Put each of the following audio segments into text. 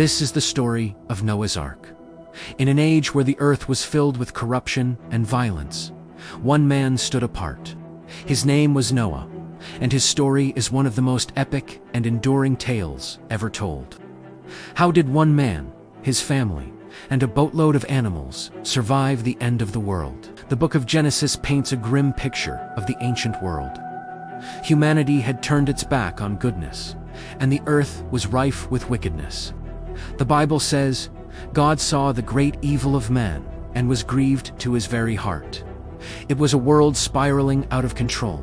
This is the story of Noah's Ark. In an age where the earth was filled with corruption and violence, one man stood apart. His name was Noah, and his story is one of the most epic and enduring tales ever told. How did one man, his family, and a boatload of animals survive the end of the world? The book of Genesis paints a grim picture of the ancient world. Humanity had turned its back on goodness, and the earth was rife with wickedness. The Bible says, God saw the great evil of man and was grieved to his very heart. It was a world spiraling out of control,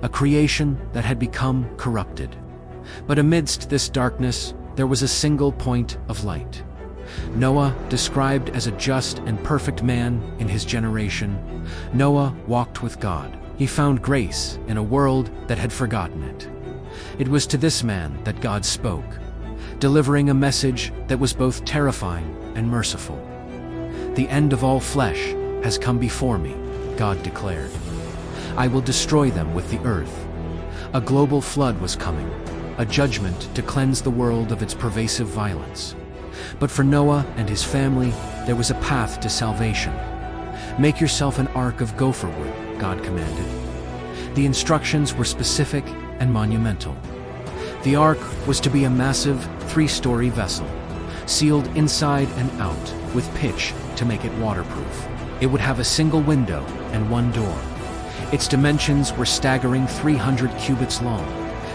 a creation that had become corrupted. But amidst this darkness, there was a single point of light. Noah, described as a just and perfect man in his generation, Noah walked with God. He found grace in a world that had forgotten it. It was to this man that God spoke, delivering a message that was both terrifying and merciful. The end of all flesh has come before me, God declared. I will destroy them with the earth. A global flood was coming, a judgment to cleanse the world of its pervasive violence. But for Noah and his family, there was a path to salvation. Make yourself an ark of gopher wood, God commanded. The instructions were specific and monumental. The ark was to be a massive 3-story vessel, sealed inside and out with pitch to make it waterproof. It would have a single window and one door. Its dimensions were staggering 300 cubits long,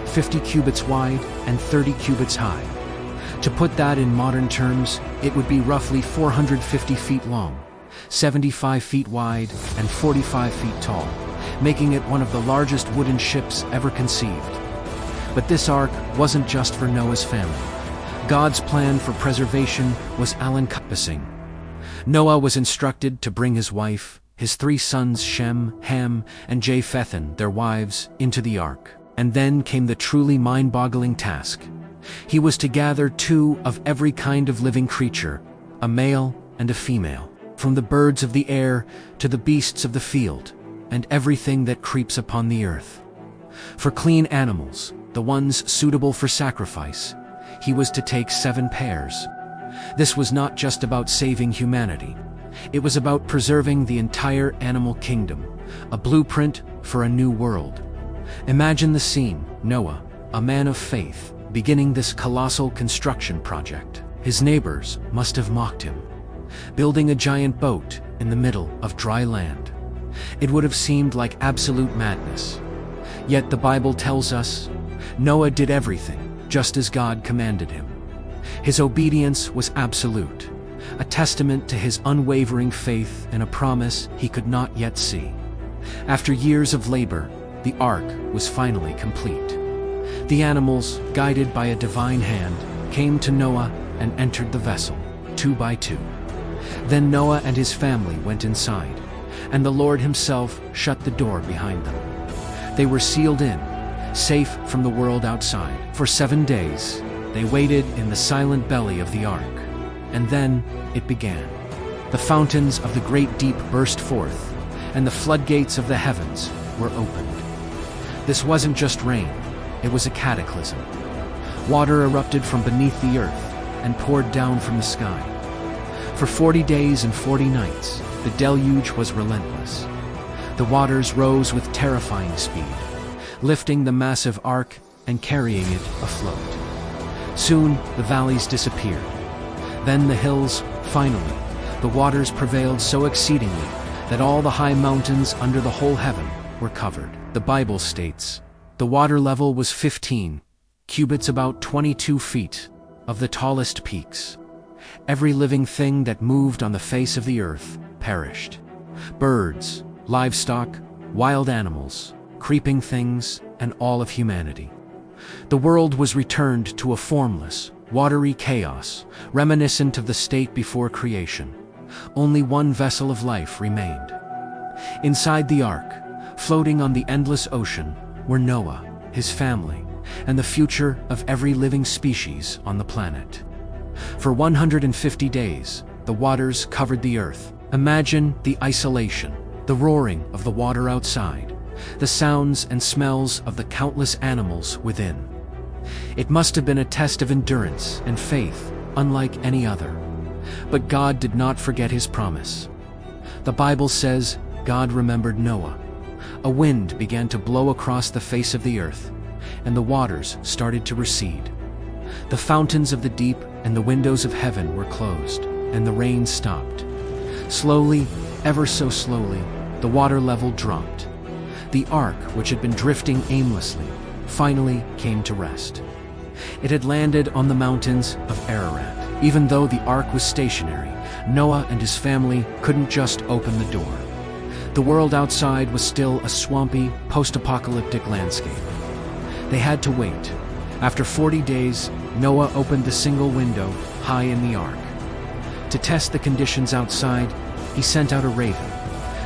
50 cubits wide, and 30 cubits high. To put that in modern terms, it would be roughly 450 feet long, 75 feet wide, and 45 feet tall, making it one of the largest wooden ships ever conceived. But this ark wasn't just for Noah's family. God's plan for preservation was all-encompassing. Noah was instructed to bring his wife, his 3 sons Shem, Ham, and Japheth, and their wives, into the ark. And then came the truly mind-boggling task. He was to gather 2 of every kind of living creature, a male and a female, from the birds of the air to the beasts of the field, and everything that creeps upon the earth. For clean animals, the ones suitable for sacrifice, he was to take 7 pairs. This was not just about saving humanity. It was about preserving the entire animal kingdom, a blueprint for a new world. Imagine the scene: Noah, a man of faith, beginning this colossal construction project. His neighbors must have mocked him, building a giant boat in the middle of dry land. It would have seemed like absolute madness. Yet the Bible tells us, Noah did everything just as God commanded him. His obedience was absolute, a testament to his unwavering faith in a promise he could not yet see. After years of labor, the ark was finally complete. The animals, guided by a divine hand, came to Noah and entered the vessel, 2 by 2. Then Noah and his family went inside, and the Lord himself shut the door behind them. They were sealed in, safe from the world outside. For 7 days, they waited in the silent belly of the ark, and then it began. The fountains of the great deep burst forth, and the floodgates of the heavens were opened. This wasn't just rain, it was a cataclysm. Water erupted from beneath the earth and poured down from the sky. For 40 days and 40 nights, the deluge was relentless. The waters rose with terrifying speed, lifting the massive ark and carrying it afloat. Soon, the valleys disappeared. Then the hills, finally. The waters prevailed so exceedingly that all the high mountains under the whole heaven were covered. The Bible states, the water level was 15 cubits, about 22 feet, of the tallest peaks. Every living thing that moved on the face of the earth perished. Birds, livestock, wild animals, creeping things, and all of humanity. The world was returned to a formless, watery chaos, reminiscent of the state before creation. Only one vessel of life remained. Inside the ark, floating on the endless ocean, were Noah, his family, and the future of every living species on the planet. For 150 days, the waters covered the earth. Imagine the isolation, the roaring of the water outside, the sounds and smells of the countless animals within. It must have been a test of endurance and faith unlike any other. But God did not forget his promise. The Bible says God remembered Noah. A wind began to blow across the face of the earth, and the waters started to recede. The fountains of the deep and the windows of heaven were closed, and the rain stopped. Slowly, ever so slowly, the water level dropped. The ark, which had been drifting aimlessly, finally came to rest. It had landed on the mountains of Ararat. Even though the ark was stationary, Noah and his family couldn't just open the door. The world outside was still a swampy, post-apocalyptic landscape. They had to wait. After 40 days, Noah opened the single window high in the ark. To test the conditions outside, he sent out a raven.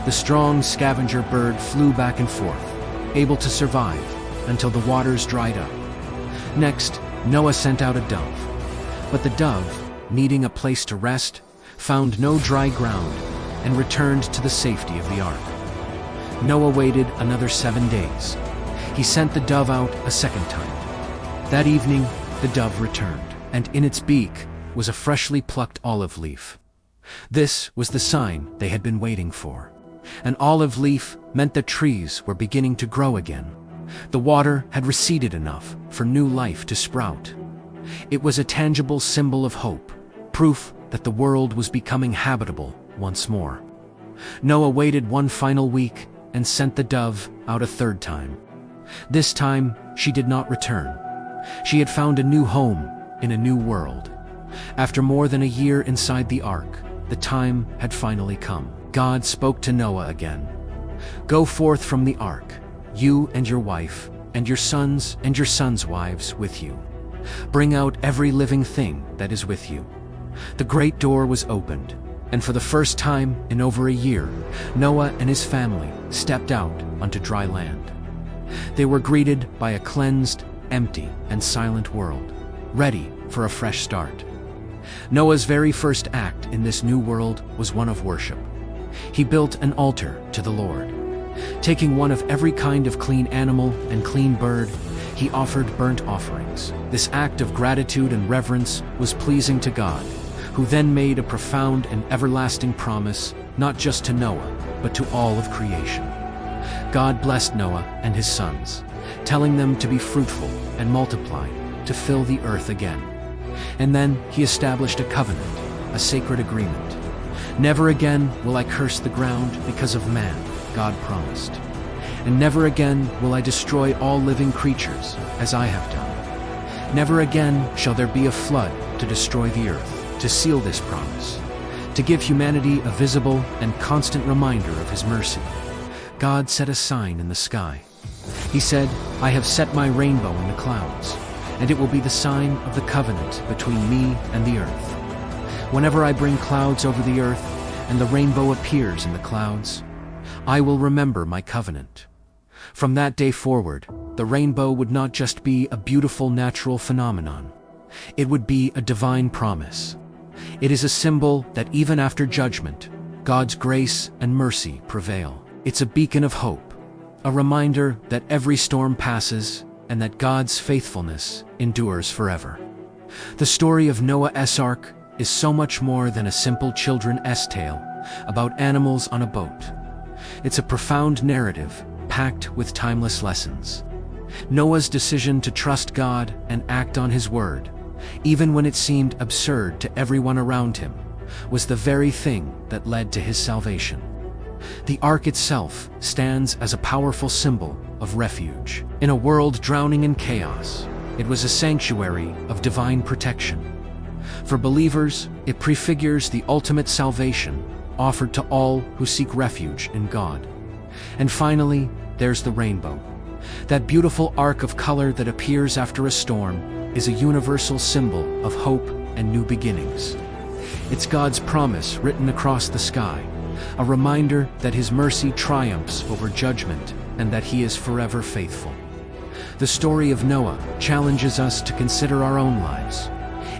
The strong scavenger bird flew back and forth, able to survive until the waters dried up. Next, Noah sent out a dove. But the dove, needing a place to rest, found no dry ground and returned to the safety of the ark. Noah waited another 7 days. He sent the dove out a second time. That evening, the dove returned, and in its beak was a freshly plucked olive leaf. This was the sign they had been waiting for. An olive leaf meant that trees were beginning to grow again. The water had receded enough for new life to sprout. It was a tangible symbol of hope, proof that the world was becoming habitable once more. Noah waited one final week and sent the dove out a third time. This time, she did not return. She had found a new home in a new world. After more than a year inside the ark, the time had finally come. God spoke to Noah again. "Go forth from the ark, you and your wife, and your sons and your sons' wives with you. Bring out every living thing that is with you." The great door was opened, and for the first time in over a year, Noah and his family stepped out onto dry land. They were greeted by a cleansed, empty, and silent world, ready for a fresh start. Noah's very first act in this new world was one of worship. He built an altar to the Lord. Taking one of every kind of clean animal and clean bird, he offered burnt offerings. This act of gratitude and reverence was pleasing to God, who then made a profound and everlasting promise, not just to Noah, but to all of creation. God blessed Noah and his sons, telling them to be fruitful and multiply, to fill the earth again. And then he established a covenant, a sacred agreement. "Never again will I curse the ground because of man," God promised. "And never again will I destroy all living creatures, as I have done. Never again shall there be a flood to destroy the earth." To seal this promise, to give humanity a visible and constant reminder of his mercy, God set a sign in the sky. He said, "I have set my rainbow in the clouds, and it will be the sign of the covenant between me and the earth. Whenever I bring clouds over the earth and the rainbow appears in the clouds, I will remember my covenant." From that day forward, the rainbow would not just be a beautiful natural phenomenon. It would be a divine promise. It is a symbol that even after judgment, God's grace and mercy prevail. It's a beacon of hope, a reminder that every storm passes and that God's faithfulness endures forever. The story of Noah's Ark is so much more than a simple children's tale about animals on a boat. It's a profound narrative packed with timeless lessons. Noah's decision to trust God and act on his word, even when it seemed absurd to everyone around him, was the very thing that led to his salvation. The ark itself stands as a powerful symbol of refuge. In a world drowning in chaos, it was a sanctuary of divine protection. For believers, it prefigures the ultimate salvation offered to all who seek refuge in God. And finally, there's the rainbow. That beautiful arc of color that appears after a storm is a universal symbol of hope and new beginnings. It's God's promise written across the sky, a reminder that his mercy triumphs over judgment and that he is forever faithful. The story of Noah challenges us to consider our own lives.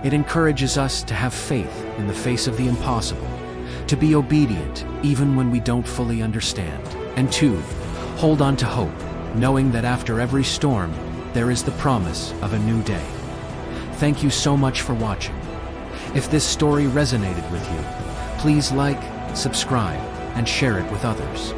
It encourages us to have faith in the face of the impossible, to be obedient even when we don't fully understand, and to hold on to hope, knowing that after every storm, there is the promise of a new day. Thank you so much for watching. If this story resonated with you, please like, subscribe, and share it with others.